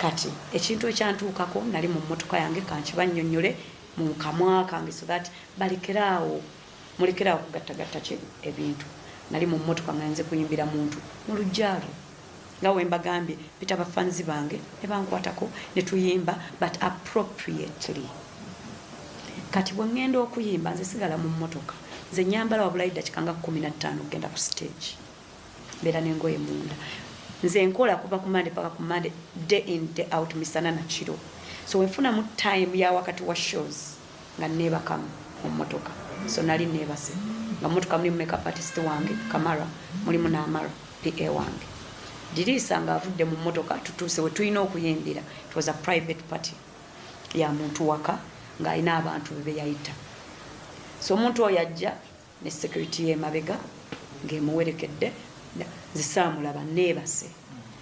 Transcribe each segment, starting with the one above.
kati ekintu ekyantuukako nali mu mmotoka yange kankibannyonnyole mu kamwa kange so that mulekerawo kugattagatta ebintu. Nali mu mmotoka nga nze kuyimbira muntu mu lujjalo nga we mbagambye pita bafanzi bange ne bankwatako ne tuyimba but appropriately. Kati bwe ngenda okuyimba nze sigala mu mmotoka nze nyambala wabulayi dakika nga 15 okgenda ku stage mbeera n'engoye munda nze nkola kuva ku Monday paka ku Monday day in day out misana na kiro so wenfuna mu time ya wakati wa shows nga neebakamu mu mmotoka so nali neebase nga mmotoka mulimu makeup artist wange Kamara mulimu n'Amara PA wange Dirisa nga avudde mu mmotoka tutuuse we tulina okuyimbira. It was a private party ya muntu waka nga alina abantu be yayita so omuntu oyo ajja ne security y'emabega ng'emuwerekedde zisaamulaba neebase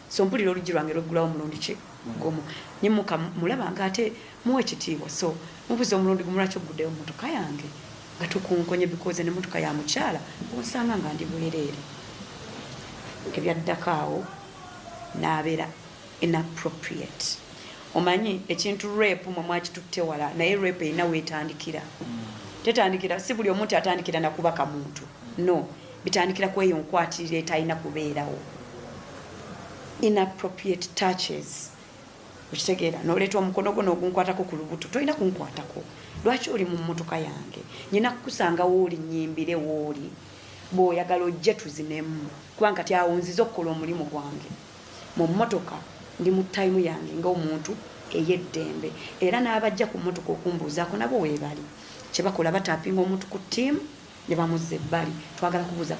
so mpulira oluggi lwange lweggulawo omulundi ki gumu nyimuka mulaba nga ate muwe ekitiibwa so mubuze omulundi gumu lwaki ogguddeyo mu mmotoka yange nga tukunkonye bikoze n'emmotoka ya mukyala osanga nga ndi bwereere ebyaddako awo n'abeera inappropriate. Omanyi ekintu rape mwe mwakitutte wala naye rape erina weetandikira tetandikira si buli omuntu atandikira na kubaka muntu no bitandikira kweyo nkwatirira etalina kubeerawo inappropriate touches ukitegeera n'oleeta omukono gwo n'ogunkwatako ku lubuto tolina kunkwatako lwaki oli mu mmotoka yange nyina kukusanga wooli nyimbire wooli bw'oyagala ojje tuzinemu kubanga ti awo nziza okukola omulimu gwange mu mmotoka ndi mu time yange ng'omuntu eyeddembe era n'abajja ku mmotoka okumbuuzaako nabo weebali kye bakola batapinga omuntu ku ttiimu ne bamuzza ebbali twagala kubuuza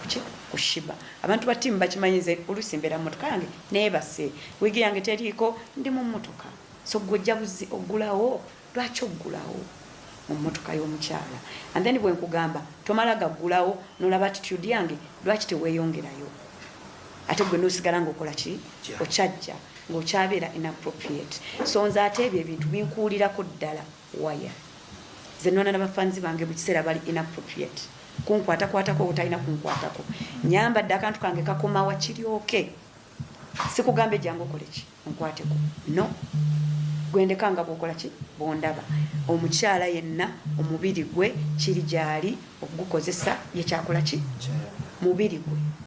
ku Sheebah abantu ba ttiimu bakimanyize oluusi mbeera mu mmotoka yange neebase wiigi yange teriiko ndi mu mmotoka so gwojja buzi oggulawo lwaki oggulawo mu mmotoka y'omukyala and then bwe nkugamba tomala gaggulawo n'olaba attitude yange lwaki teweeyongerayo ate gwe n'osigala ng'okola ki okyajja ng'okyabeera inappropriate so nze ate ebyo ebintu binkuulirako ddala waya ze nona n'abafanzi bange mu kiseera bali inappropriate kunkwatakwatako obutalina kunkwatako nyambadde akantu kange kakomawa kiryoke sikugambe jangu okole ki onkwateko no gwendekanga bw'okola ki bw'ondaba omukyala yenna omubiri gwe kiri gyali okugukozesa ye kyakola ki mubiri gwe